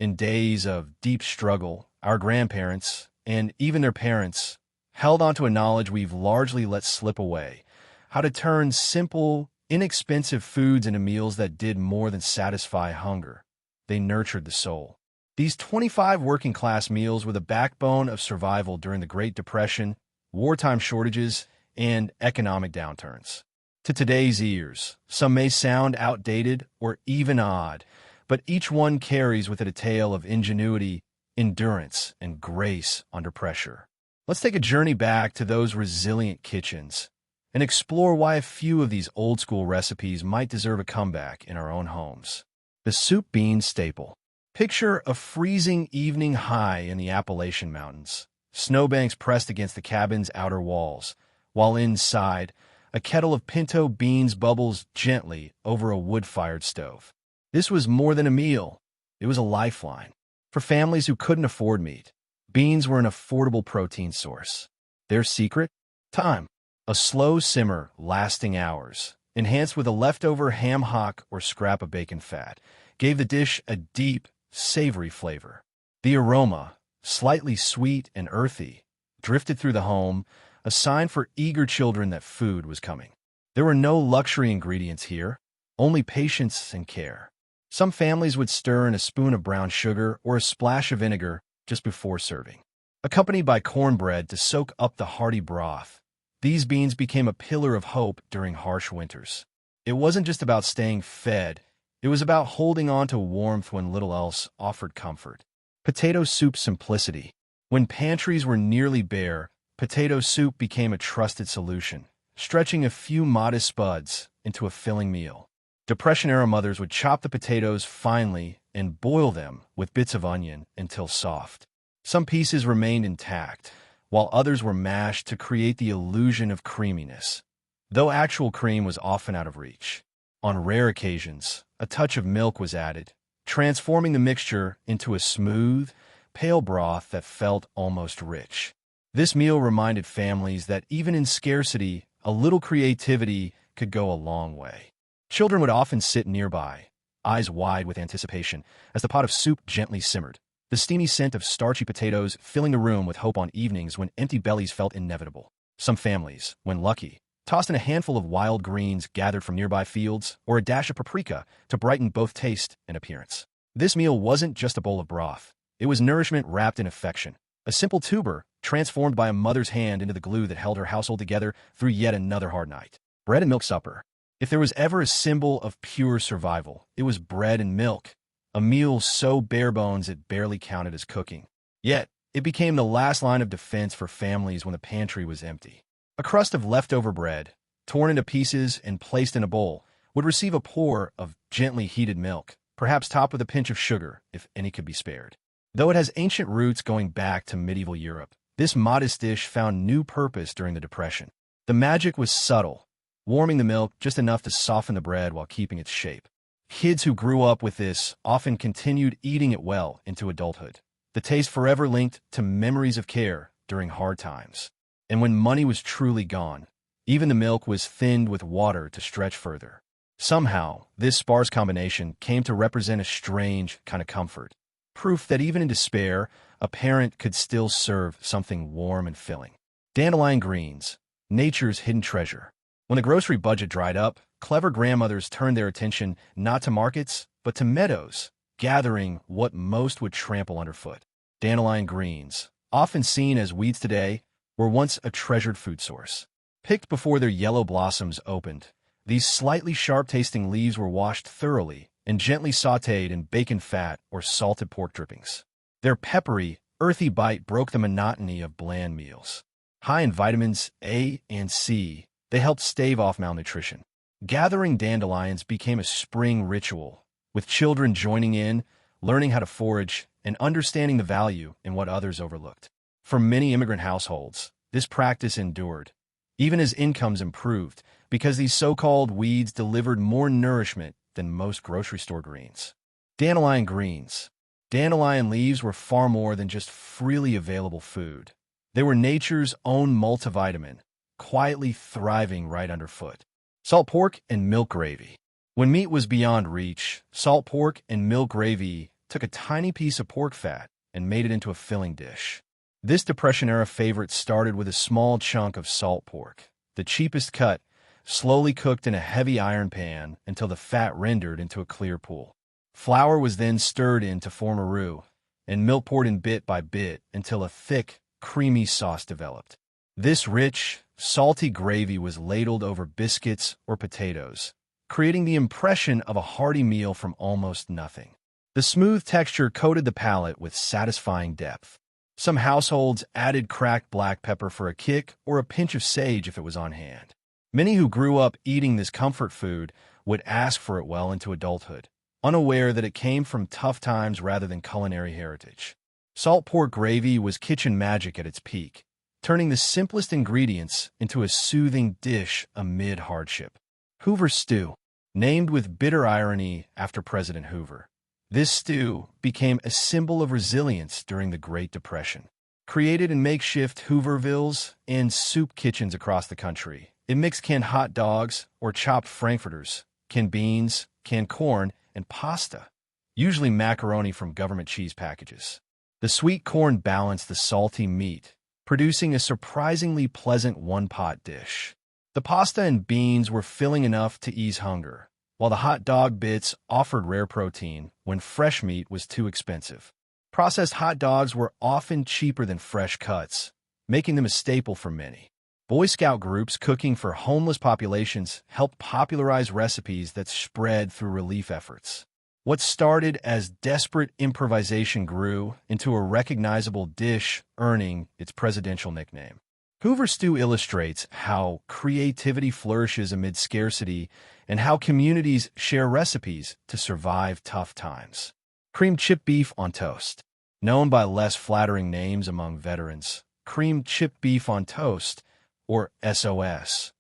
In days of deep struggle, our grandparents, and even their parents, held onto a knowledge we've largely let slip away: how to turn simple, inexpensive foods into meals that did more than satisfy hunger. They nurtured the soul. These 25 working-class meals were the backbone of survival during the Great Depression, wartime shortages, and economic downturns. To today's ears, some may sound outdated or even odd, but each one carries with it a tale of ingenuity, endurance, and grace under pressure. Let's take a journey back to those resilient kitchens and explore why a few of these old-school recipes might deserve a comeback in our own homes. The soup bean staple. Picture a freezing evening high in the Appalachian Mountains, snowbanks pressed against the cabin's outer walls, while inside, a kettle of pinto beans bubbles gently over a wood-fired stove. This was more than a meal. It was a lifeline. For families who couldn't afford meat, beans were an affordable protein source. Their secret? Time. A slow simmer lasting hours, enhanced with a leftover ham hock or scrap of bacon fat, gave the dish a deep, savory flavor. The aroma, slightly sweet and earthy, drifted through the home, a sign for eager children that food was coming. There were no luxury ingredients here, only patience and care. Some families would stir in a spoon of brown sugar or a splash of vinegar just before serving, accompanied by cornbread to soak up the hearty broth. These beans became a pillar of hope during harsh winters. It wasn't just about staying fed, it was about holding on to warmth when little else offered comfort. Potato soup simplicity. When pantries were nearly bare, potato soup became a trusted solution, stretching a few modest spuds into a filling meal. Depression-era mothers would chop the potatoes finely and boil them with bits of onion until soft. Some pieces remained intact, while others were mashed to create the illusion of creaminess, though actual cream was often out of reach. On rare occasions, a touch of milk was added, transforming the mixture into a smooth, pale broth that felt almost rich. This meal reminded families that even in scarcity, a little creativity could go a long way. Children would often sit nearby, eyes wide with anticipation, as the pot of soup gently simmered, the steamy scent of starchy potatoes filling the room with hope on evenings when empty bellies felt inevitable. Some families, when lucky, tossed in a handful of wild greens gathered from nearby fields or a dash of paprika to brighten both taste and appearance. This meal wasn't just a bowl of broth. It was nourishment wrapped in affection, a simple tuber transformed by a mother's hand into the glue that held her household together through yet another hard night. Bread and milk supper. If there was ever a symbol of pure survival, it was bread and milk, a meal so bare bones it barely counted as cooking. Yet, it became the last line of defense for families when the pantry was empty. A crust of leftover bread, torn into pieces and placed in a bowl, would receive a pour of gently heated milk, perhaps topped with a pinch of sugar, if any could be spared. Though it has ancient roots going back to medieval Europe, this modest dish found new purpose during the Depression. The magic was subtle, warming the milk just enough to soften the bread while keeping its shape. Kids who grew up with this often continued eating it well into adulthood, the taste forever linked to memories of care during hard times. And when money was truly gone, even the milk was thinned with water to stretch further. Somehow, this sparse combination came to represent a strange kind of comfort, proof that even in despair, a parent could still serve something warm and filling. Dandelion greens, nature's hidden treasure. When the grocery budget dried up, clever grandmothers turned their attention not to markets, but to meadows, gathering what most would trample underfoot. Dandelion greens, often seen as weeds today, were once a treasured food source. Picked before their yellow blossoms opened, these slightly sharp-tasting leaves were washed thoroughly and gently sautéed in bacon fat or salted pork drippings. Their peppery, earthy bite broke the monotony of bland meals. High in vitamins A and C, they helped stave off malnutrition. Gathering dandelions became a spring ritual, with children joining in, learning how to forage, and understanding the value in what others overlooked. For many immigrant households, this practice endured, even as incomes improved, because these so-called weeds delivered more nourishment than most grocery store greens. Dandelion greens. Dandelion leaves were far more than just freely available food. They were nature's own multivitamin, quietly thriving right underfoot. Salt pork and milk gravy. When meat was beyond reach, salt pork and milk gravy took a tiny piece of pork fat and made it into a filling dish. This Depression-era favorite started with a small chunk of salt pork, the cheapest cut, slowly cooked in a heavy iron pan until the fat rendered into a clear pool. Flour was then stirred in to form a roux, and milk poured in bit by bit until a thick, creamy sauce developed. This rich, salty gravy was ladled over biscuits or potatoes, creating the impression of a hearty meal from almost nothing. The smooth texture coated the palate with satisfying depth. Some households added cracked black pepper for a kick or a pinch of sage if it was on hand. Many who grew up eating this comfort food would ask for it well into adulthood, unaware that it came from tough times rather than culinary heritage. Salt pork gravy was kitchen magic at its peak, turning the simplest ingredients into a soothing dish amid hardship. Hoover Stew, named with bitter irony after President Hoover. This stew became a symbol of resilience during the Great Depression. Created in makeshift Hoovervilles and soup kitchens across the country, it mixed canned hot dogs or chopped frankfurters, canned beans, canned corn, and pasta, usually macaroni from government cheese packages. The sweet corn balanced the salty meat, producing a surprisingly pleasant one-pot dish. The pasta and beans were filling enough to ease hunger, while the hot dog bits offered rare protein when fresh meat was too expensive. Processed hot dogs were often cheaper than fresh cuts, making them a staple for many. Boy Scout groups cooking for homeless populations helped popularize recipes that spread through relief efforts. What started as desperate improvisation grew into a recognizable dish, earning its presidential nickname. Hoover Stew illustrates how creativity flourishes amid scarcity and how communities share recipes to survive tough times. Creamed chipped beef on toast. Known by less flattering names among veterans, creamed chipped beef on toast, or SOS,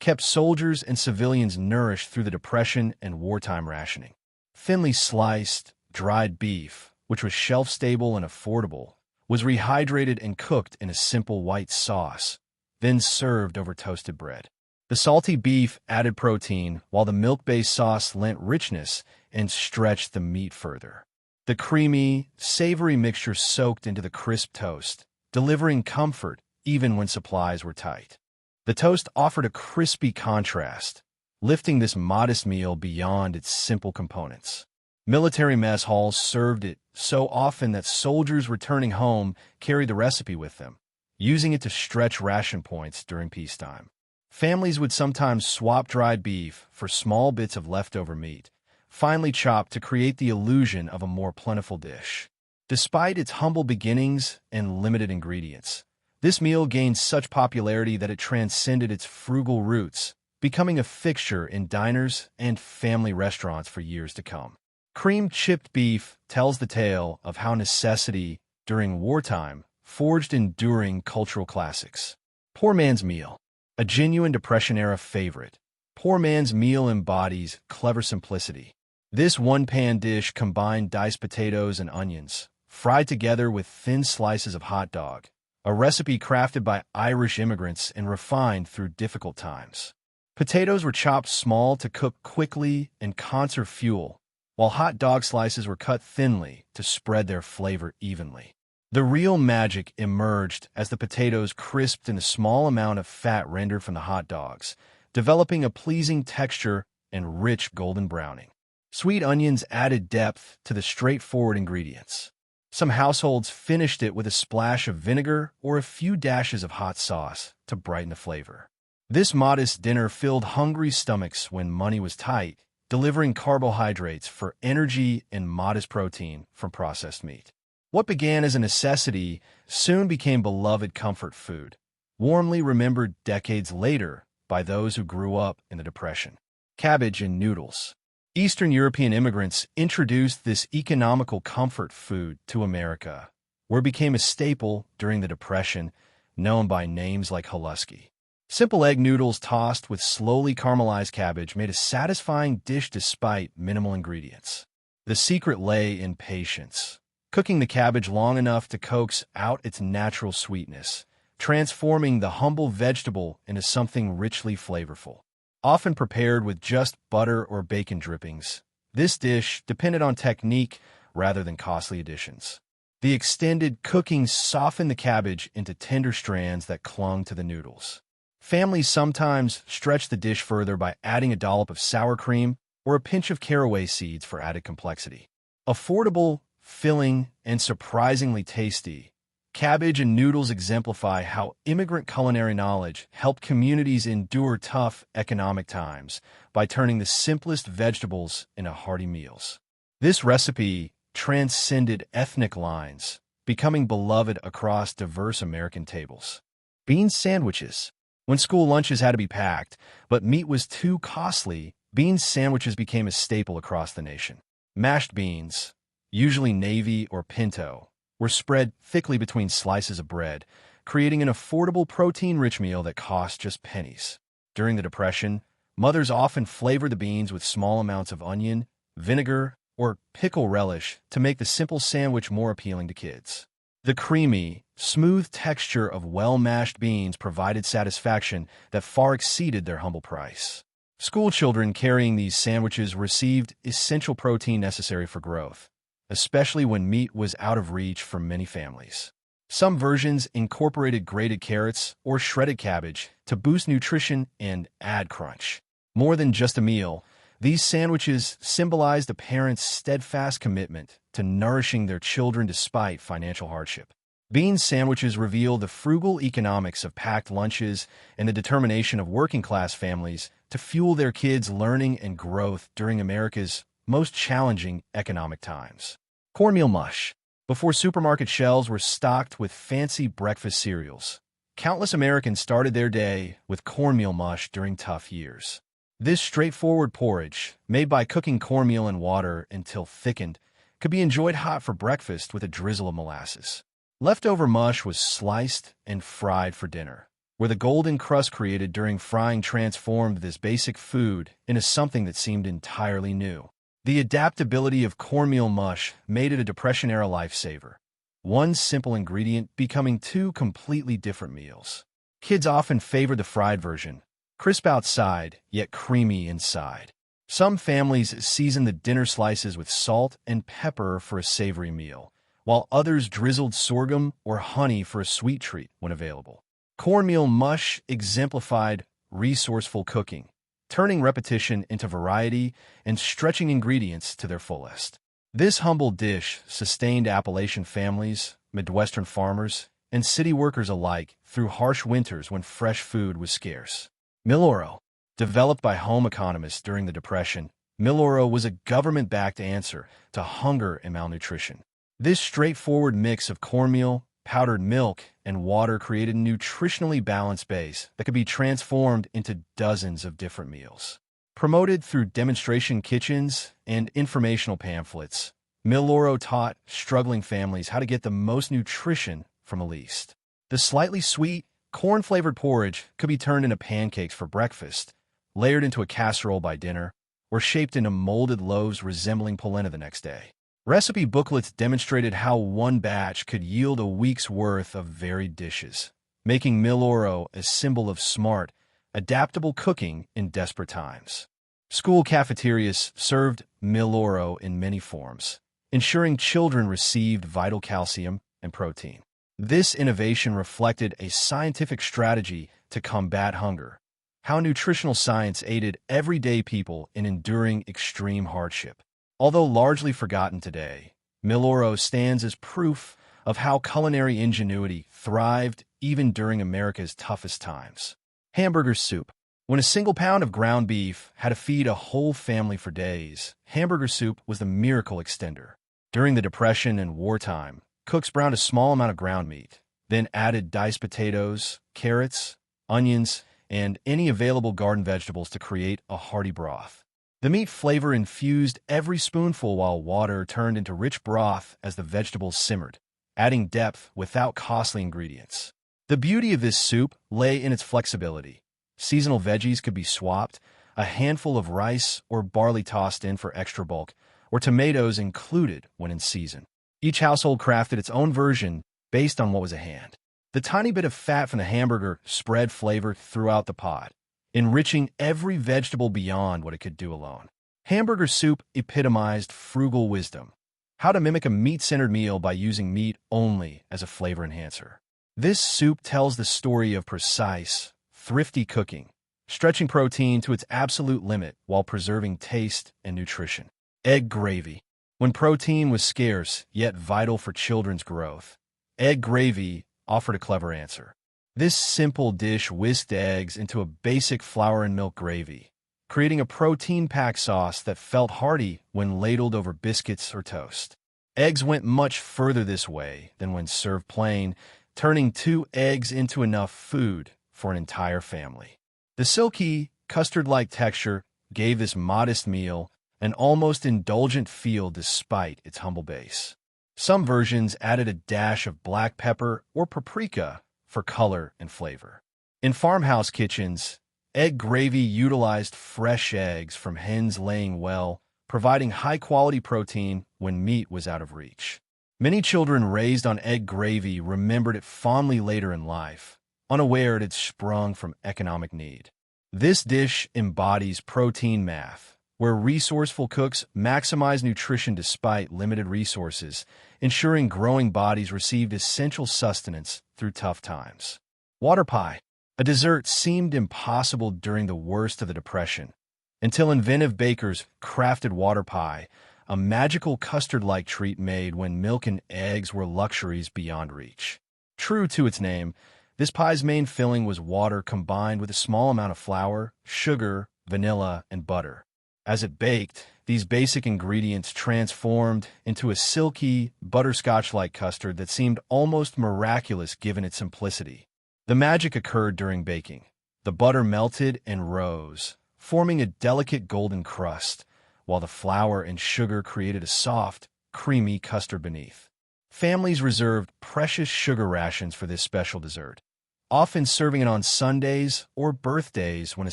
kept soldiers and civilians nourished through the Depression and wartime rationing. Thinly sliced, dried beef, which was shelf-stable and affordable, was rehydrated and cooked in a simple white sauce, then served over toasted bread. The salty beef added protein, while the milk-based sauce lent richness and stretched the meat further. The creamy, savory mixture soaked into the crisp toast, delivering comfort even when supplies were tight. The toast offered a crispy contrast, lifting this modest meal beyond its simple components. Military mess halls served it so often that soldiers returning home carried the recipe with them, using it to stretch ration points during peacetime. Families would sometimes swap dried beef for small bits of leftover meat, finely chopped to create the illusion of a more plentiful dish. Despite its humble beginnings and limited ingredients, this meal gained such popularity that it transcended its frugal roots, becoming a fixture in diners and family restaurants for years to come. Creamed chipped beef tells the tale of how necessity, during wartime, forged enduring cultural classics. Poor man's meal, a genuine Depression-era favorite. Poor man's meal embodies clever simplicity. This one-pan dish combined diced potatoes and onions, fried together with thin slices of hot dog, a recipe crafted by Irish immigrants and refined through difficult times. Potatoes were chopped small to cook quickly and conserve fuel, while hot dog slices were cut thinly to spread their flavor evenly. The real magic emerged as the potatoes crisped in a small amount of fat rendered from the hot dogs, developing a pleasing texture and rich golden browning. Sweet onions added depth to the straightforward ingredients. Some households finished it with a splash of vinegar or a few dashes of hot sauce to brighten the flavor. This modest dinner filled hungry stomachs when money was tight, delivering carbohydrates for energy and modest protein from processed meat. What began as a necessity soon became beloved comfort food, warmly remembered decades later by those who grew up in the Depression. Cabbage and noodles. Eastern European immigrants introduced this economical comfort food to America, where it became a staple during the Depression, known by names like halusky. Simple egg noodles tossed with slowly caramelized cabbage made a satisfying dish despite minimal ingredients. The secret lay in patience, cooking the cabbage long enough to coax out its natural sweetness, transforming the humble vegetable into something richly flavorful. Often prepared with just butter or bacon drippings, this dish depended on technique rather than costly additions. The extended cooking softened the cabbage into tender strands that clung to the noodles. Families sometimes stretched the dish further by adding a dollop of sour cream or a pinch of caraway seeds for added complexity. Affordable, filling, and surprisingly tasty, cabbage and noodles exemplify how immigrant culinary knowledge helped communities endure tough economic times by turning the simplest vegetables into hearty meals. This recipe transcended ethnic lines, becoming beloved across diverse American tables. Bean sandwiches. When school lunches had to be packed, but meat was too costly, bean sandwiches became a staple across the nation. Mashed beans, usually navy or pinto, were spread thickly between slices of bread, creating an affordable protein-rich meal that cost just pennies. During the Depression, mothers often flavored the beans with small amounts of onion, vinegar, or pickle relish to make the simple sandwich more appealing to kids. The creamy, smooth texture of well-mashed beans provided satisfaction that far exceeded their humble price. School children carrying these sandwiches received essential protein necessary for growth, especially when meat was out of reach for many families. Some versions incorporated grated carrots or shredded cabbage to boost nutrition and add crunch. More than just a meal, these sandwiches symbolized a parent's steadfast commitment to nourishing their children despite financial hardship. Bean sandwiches reveal the frugal economics of packed lunches and the determination of working-class families to fuel their kids' learning and growth during America's most challenging economic times. Cornmeal mush. Before supermarket shelves were stocked with fancy breakfast cereals, countless Americans started their day with cornmeal mush during tough years. This straightforward porridge, made by cooking cornmeal in water until thickened, could be enjoyed hot for breakfast with a drizzle of molasses. Leftover mush was sliced and fried for dinner, where the golden crust created during frying transformed this basic food into something that seemed entirely new. The adaptability of cornmeal mush made it a Depression-era lifesaver, one simple ingredient becoming two completely different meals. Kids often favored the fried version, crisp outside, yet creamy inside. Some families season the dinner slices with salt and pepper for a savory meal, while others drizzled sorghum or honey for a sweet treat when available. Cornmeal mush exemplified resourceful cooking, turning repetition into variety and stretching ingredients to their fullest. This humble dish sustained Appalachian families, Midwestern farmers, and city workers alike through harsh winters when fresh food was scarce. Miloro. Developed by home economists during the Depression, Miloro was a government-backed answer to hunger and malnutrition. This straightforward mix of cornmeal, powdered milk, and water created a nutritionally balanced base that could be transformed into dozens of different meals. Promoted through demonstration kitchens and informational pamphlets, Miloro taught struggling families how to get the most nutrition from the least. The slightly sweet, corn-flavored porridge could be turned into pancakes for breakfast, layered into a casserole by dinner, or shaped into molded loaves resembling polenta the next day. Recipe booklets demonstrated how one batch could yield a week's worth of varied dishes, making Miloro a symbol of smart, adaptable cooking in desperate times. School cafeterias served Miloro in many forms, ensuring children received vital calcium and protein. This innovation reflected a scientific strategy to combat hunger, how nutritional science aided everyday people in enduring extreme hardship. Although largely forgotten today, Miloro stands as proof of how culinary ingenuity thrived even during America's toughest times. Hamburger soup. When a single pound of ground beef had to feed a whole family for days, hamburger soup was the miracle extender. During the Depression and wartime, cooks browned a small amount of ground meat, then added diced potatoes, carrots, onions, and any available garden vegetables to create a hearty broth. The meat flavor infused every spoonful while water turned into rich broth as the vegetables simmered, adding depth without costly ingredients. The beauty of this soup lay in its flexibility. Seasonal veggies could be swapped, a handful of rice or barley tossed in for extra bulk, or tomatoes included when in season. Each household crafted its own version based on what was at hand. The tiny bit of fat from the hamburger spread flavor throughout the pot, enriching every vegetable beyond what it could do alone. Hamburger soup epitomized frugal wisdom. How to mimic a meat-centered meal by using meat only as a flavor enhancer. This soup tells the story of precise, thrifty cooking, stretching protein to its absolute limit while preserving taste and nutrition. Egg gravy. When protein was scarce, yet vital for children's growth, egg gravy offered a clever answer. This simple dish whisked eggs into a basic flour and milk gravy, creating a protein-packed sauce that felt hearty when ladled over biscuits or toast. Eggs went much further this way than when served plain, turning 2 eggs into enough food for an entire family. The silky, custard-like texture gave this modest meal an almost indulgent feel despite its humble base. Some versions added a dash of black pepper or paprika for color and flavor. In farmhouse kitchens, egg gravy utilized fresh eggs from hens laying well, providing high-quality protein when meat was out of reach. Many children raised on egg gravy remembered it fondly later in life, unaware it had sprung from economic need. This dish embodies protein math, where resourceful cooks maximize nutrition despite limited resources, ensuring growing bodies received essential sustenance through tough times. Water pie. A dessert seemed impossible during the worst of the Depression, until inventive bakers crafted water pie, a magical custard-like treat made when milk and eggs were luxuries beyond reach. True to its name, this pie's main filling was water combined with a small amount of flour, sugar, vanilla, and butter. As it baked, these basic ingredients transformed into a silky, butterscotch-like custard that seemed almost miraculous given its simplicity. The magic occurred during baking. The butter melted and rose, forming a delicate golden crust, while the flour and sugar created a soft, creamy custard beneath. Families reserved precious sugar rations for this special dessert, often serving it on Sundays or birthdays when a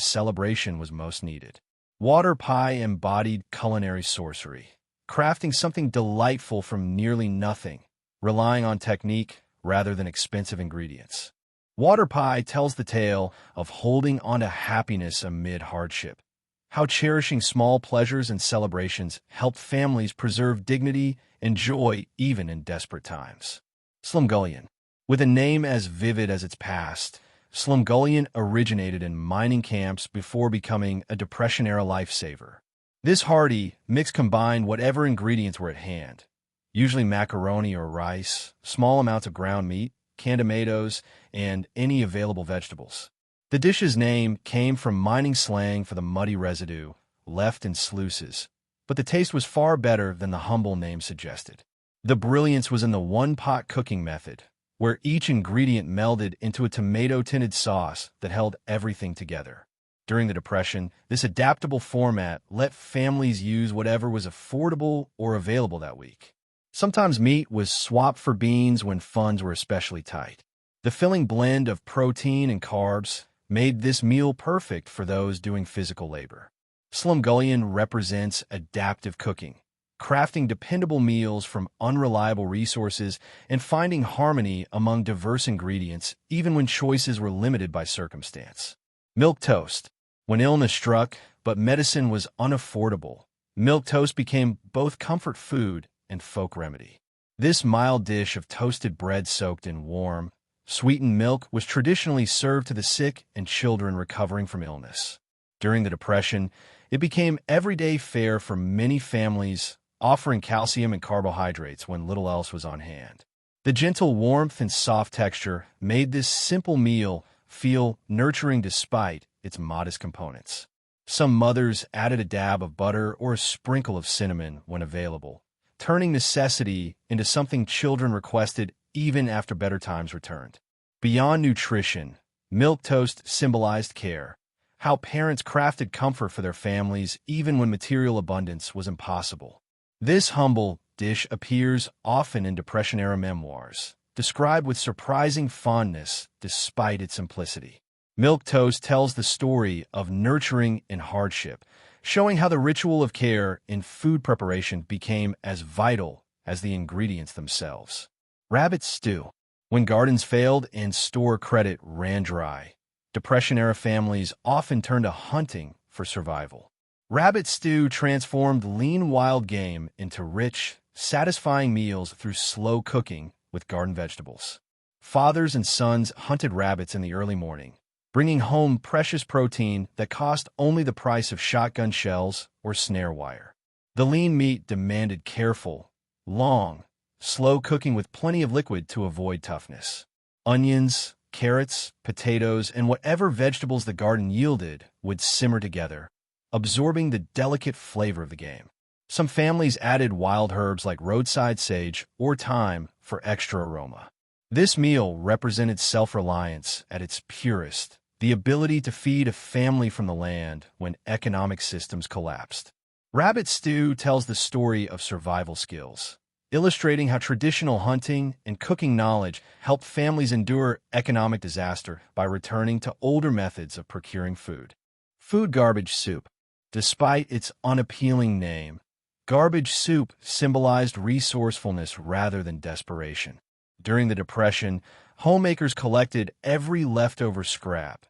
celebration was most needed. Water pie embodied culinary sorcery, crafting something delightful from nearly nothing, relying on technique rather than expensive ingredients. Water pie tells the tale of holding on to happiness amid hardship, how cherishing small pleasures and celebrations helped families preserve dignity and joy even in desperate times. Slumgullion. With a name as vivid as its past, Slumgullion originated in mining camps before becoming a Depression-era lifesaver. This hearty mix combined whatever ingredients were at hand, usually macaroni or rice, small amounts of ground meat, canned tomatoes, and any available vegetables. The dish's name came from mining slang for the muddy residue left in sluices, but the taste was far better than the humble name suggested. The brilliance was in the one-pot cooking method, where each ingredient melded into a tomato-tinted sauce that held everything together. During the Depression, this adaptable format let families use whatever was affordable or available that week. Sometimes meat was swapped for beans when funds were especially tight. The filling blend of protein and carbs made this meal perfect for those doing physical labor. Slumgullion represents adaptive cooking, crafting dependable meals from unreliable resources and finding harmony among diverse ingredients even when choices were limited by circumstance. Milk toast. When illness struck, but medicine was unaffordable, milk toast became both comfort food and folk remedy. This mild dish of toasted bread soaked in warm, sweetened milk was traditionally served to the sick and children recovering from illness. During the Depression, it became everyday fare for many families, offering calcium and carbohydrates when little else was on hand. The gentle warmth and soft texture made this simple meal feel nurturing despite its modest components. Some mothers added a dab of butter or a sprinkle of cinnamon when available, turning necessity into something children requested even after better times returned. Beyond nutrition, milk toast symbolized care, how parents crafted comfort for their families even when material abundance was impossible. This humble dish appears often in Depression-era memoirs, described with surprising fondness despite its simplicity. Milk toast tells the story of nurturing in hardship, showing how the ritual of care in food preparation became as vital as the ingredients themselves. Rabbit stew. When gardens failed and store credit ran dry, Depression-era families often turned to hunting for survival. Rabbit stew transformed lean wild game into rich, satisfying meals through slow cooking with garden vegetables. Fathers and sons hunted rabbits in the early morning, bringing home precious protein that cost only the price of shotgun shells or snare wire. The lean meat demanded careful, long, slow cooking with plenty of liquid to avoid toughness. Onions, carrots, potatoes, and whatever vegetables the garden yielded would simmer together, absorbing the delicate flavor of the game. Some families added wild herbs like roadside sage or thyme for extra aroma. This meal represented self-reliance at its purest, the ability to feed a family from the land when economic systems collapsed. Rabbit stew tells the story of survival skills, illustrating how traditional hunting and cooking knowledge helped families endure economic disaster by returning to older methods of procuring food. Food garbage soup. Despite its unappealing name, garbage soup symbolized resourcefulness rather than desperation. During the Depression, homemakers collected every leftover scrap,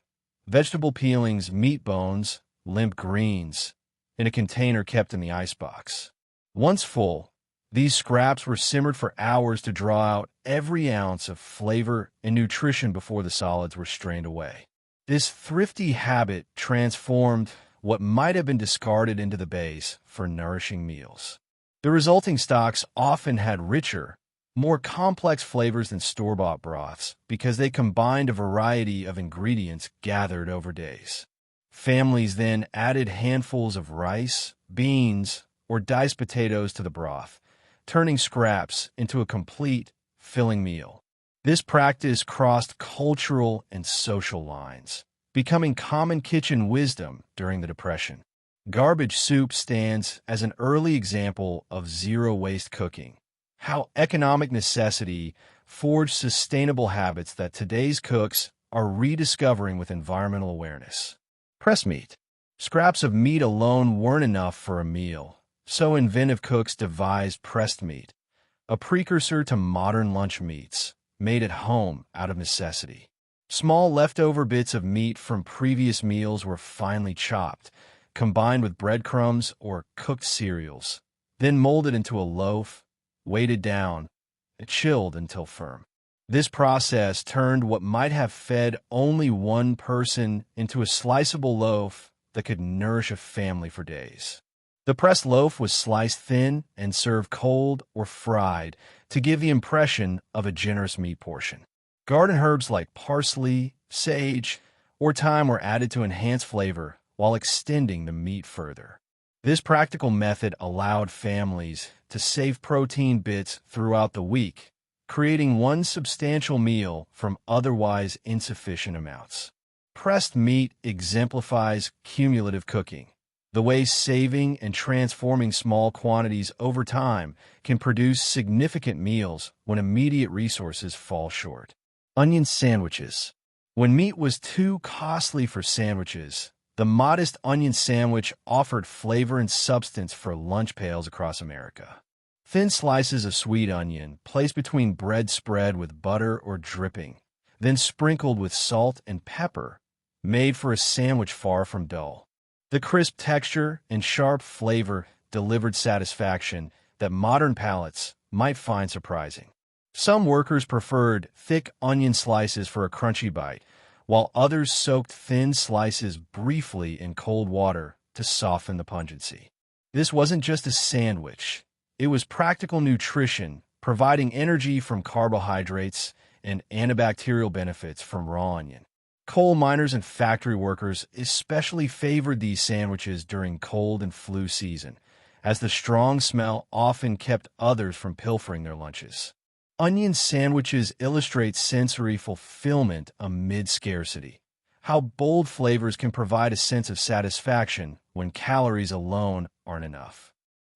vegetable peelings, meat bones, limp greens, in a container kept in the icebox. Once full, these scraps were simmered for hours to draw out every ounce of flavor and nutrition before the solids were strained away. This thrifty habit transformed what might have been discarded into the base for nourishing meals. The resulting stocks often had richer, more complex flavors than store-bought broths because they combined a variety of ingredients gathered over days. Families then added handfuls of rice, beans, or diced potatoes to the broth, turning scraps into a complete, filling meal. This practice crossed cultural and social lines, becoming common kitchen wisdom during the Depression. Garbage soup stands as an early example of zero-waste cooking, how economic necessity forged sustainable habits that today's cooks are rediscovering with environmental awareness. Pressed meat. Scraps of meat alone weren't enough for a meal, so inventive cooks devised pressed meat, a precursor to modern lunch meats, made at home out of necessity. Small leftover bits of meat from previous meals were finely chopped, combined with breadcrumbs or cooked cereals, then molded into a loaf, weighted down, and chilled until firm. This process turned what might have fed only one person into a sliceable loaf that could nourish a family for days. The pressed loaf was sliced thin and served cold or fried to give the impression of a generous meat portion. Garden herbs like parsley, sage, or thyme were added to enhance flavor while extending the meat further. This practical method allowed families to save protein bits throughout the week, creating one substantial meal from otherwise insufficient amounts. Pressed meat exemplifies cumulative cooking, the way saving and transforming small quantities over time can produce significant meals when immediate resources fall short. Onion sandwiches. When meat was too costly for sandwiches, the modest onion sandwich offered flavor and substance for lunch pails across America. Thin slices of sweet onion placed between bread spread with butter or dripping, then sprinkled with salt and pepper, made for a sandwich far from dull. The crisp texture and sharp flavor delivered satisfaction that modern palates might find surprising. Some workers preferred thick onion slices for a crunchy bite, while others soaked thin slices briefly in cold water to soften the pungency. This wasn't just a sandwich. It was practical nutrition, providing energy from carbohydrates and antibacterial benefits from raw onion. Coal miners and factory workers especially favored these sandwiches during cold and flu season, as the strong smell often kept others from pilfering their lunches. Onion sandwiches illustrate sensory fulfillment amid scarcity, how bold flavors can provide a sense of satisfaction when calories alone aren't enough.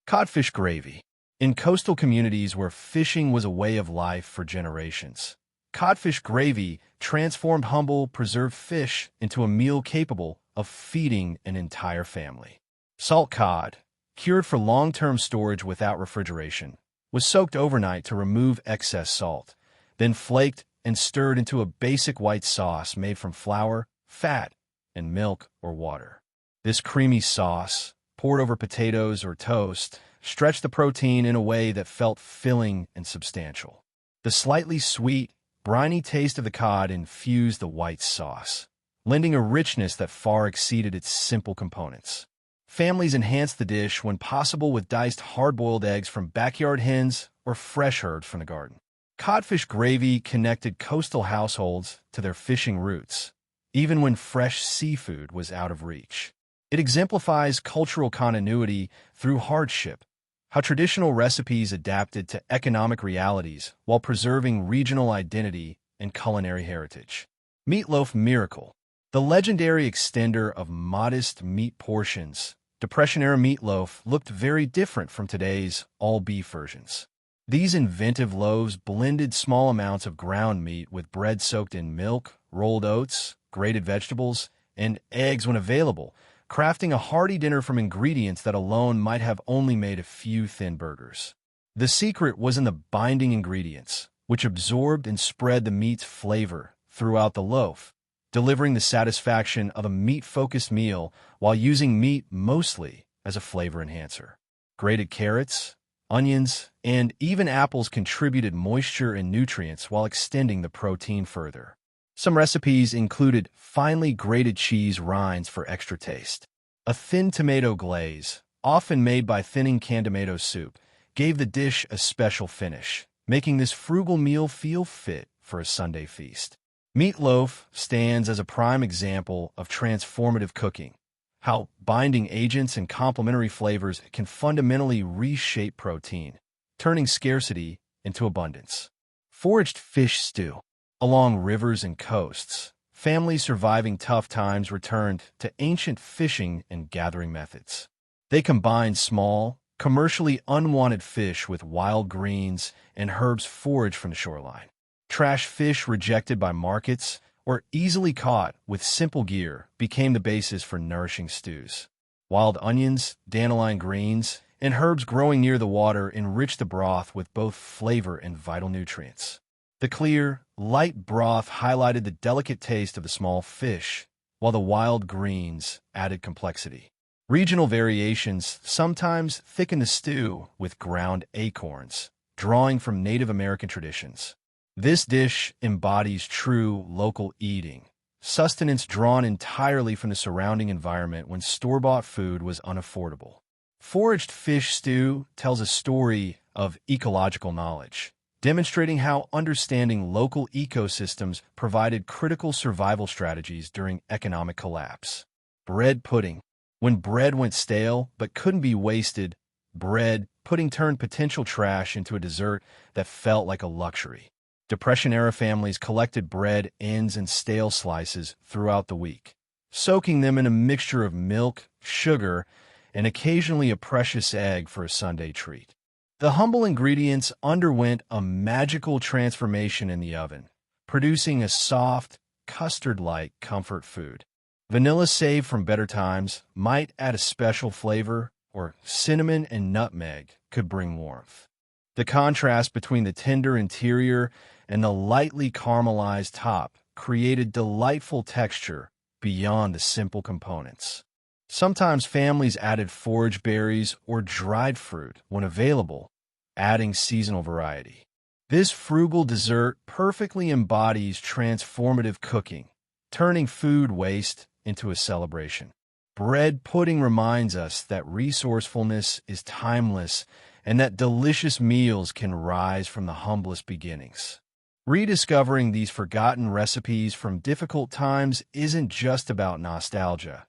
Codfish gravy. In coastal communities where fishing was a way of life for generations, codfish gravy transformed humble, preserved fish into a meal capable of feeding an entire family. Salt cod, cured for long-term storage without refrigeration, was soaked overnight to remove excess salt, then flaked and stirred into a basic white sauce made from flour, fat, and milk or water. This creamy sauce, poured over potatoes or toast, stretched the protein in a way that felt filling and substantial. The slightly sweet, briny taste of the cod infused the white sauce, lending a richness that far exceeded its simple components. Families enhanced the dish when possible with diced hard-boiled eggs from backyard hens or fresh herbs from the garden. Codfish gravy connected coastal households to their fishing roots, even when fresh seafood was out of reach. It exemplifies cultural continuity through hardship, how traditional recipes adapted to economic realities while preserving regional identity and culinary heritage. Meatloaf Miracle, the legendary extender of modest meat portions. Depression-era meatloaf looked very different from today's all-beef versions. These inventive loaves blended small amounts of ground meat with bread soaked in milk, rolled oats, grated vegetables, and eggs when available, crafting a hearty dinner from ingredients that alone might have only made a few thin burgers. The secret was in the binding ingredients, which absorbed and spread the meat's flavor throughout the loaf, delivering the satisfaction of a meat-focused meal while using meat mostly as a flavor enhancer. Grated carrots, onions, and even apples contributed moisture and nutrients while extending the protein further. Some recipes included finely grated cheese rinds for extra taste. A thin tomato glaze, often made by thinning canned tomato soup, gave the dish a special finish, making this frugal meal feel fit for a Sunday feast. Meatloaf stands as a prime example of transformative cooking, how binding agents and complementary flavors can fundamentally reshape protein, turning scarcity into abundance. Foraged fish stew. Along rivers and coasts, families surviving tough times returned to ancient fishing and gathering methods. They combined small, commercially unwanted fish with wild greens and herbs foraged from the shoreline. Trash fish rejected by markets or easily caught with simple gear became the basis for nourishing stews. Wild onions, dandelion greens, and herbs growing near the water enriched the broth with both flavor and vital nutrients. The clear, light broth highlighted the delicate taste of the small fish, while the wild greens added complexity. Regional variations sometimes thicken the stew with ground acorns, drawing from Native American traditions. This dish embodies true local eating, sustenance drawn entirely from the surrounding environment when store-bought food was unaffordable. Foraged fish stew tells a story of ecological knowledge, demonstrating how understanding local ecosystems provided critical survival strategies during economic collapse. Bread pudding. When bread went stale but couldn't be wasted, pudding turned potential trash into a dessert that felt like a luxury. Depression-era families collected bread ends and stale slices throughout the week, soaking them in a mixture of milk, sugar, and occasionally a precious egg for a Sunday treat. The humble ingredients underwent a magical transformation in the oven, producing a soft, custard-like comfort food. Vanilla saved from better times might add a special flavor, or cinnamon and nutmeg could bring warmth. The contrast between the tender interior and the lightly caramelized top created delightful texture beyond the simple components. Sometimes families added forage berries or dried fruit when available, adding seasonal variety. This frugal dessert perfectly embodies transformative cooking, turning food waste into a celebration. Bread pudding reminds us that resourcefulness is timeless and that delicious meals can rise from the humblest beginnings. Rediscovering these forgotten recipes from difficult times isn't just about nostalgia.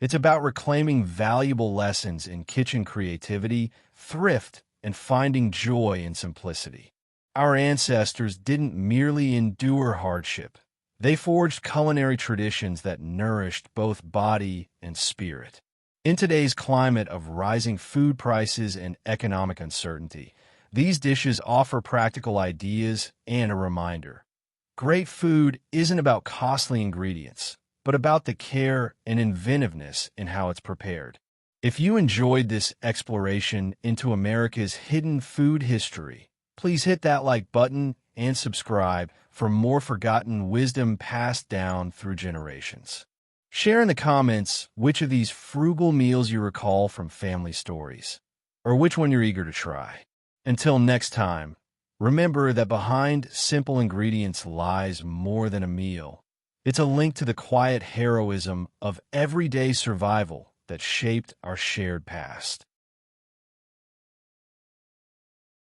It's about reclaiming valuable lessons in kitchen creativity, thrift, and finding joy in simplicity. Our ancestors didn't merely endure hardship. They forged culinary traditions that nourished both body and spirit. In today's climate of rising food prices and economic uncertainty, these dishes offer practical ideas and a reminder. Great food isn't about costly ingredients, but about the care and inventiveness in how it's prepared. If you enjoyed this exploration into America's hidden food history, please hit that like button and subscribe for more forgotten wisdom passed down through generations. Share in the comments which of these frugal meals you recall from family stories. or which one you're eager to try. Until next time, remember that behind simple ingredients lies more than a meal. It's a link to the quiet heroism of everyday survival that shaped our shared past.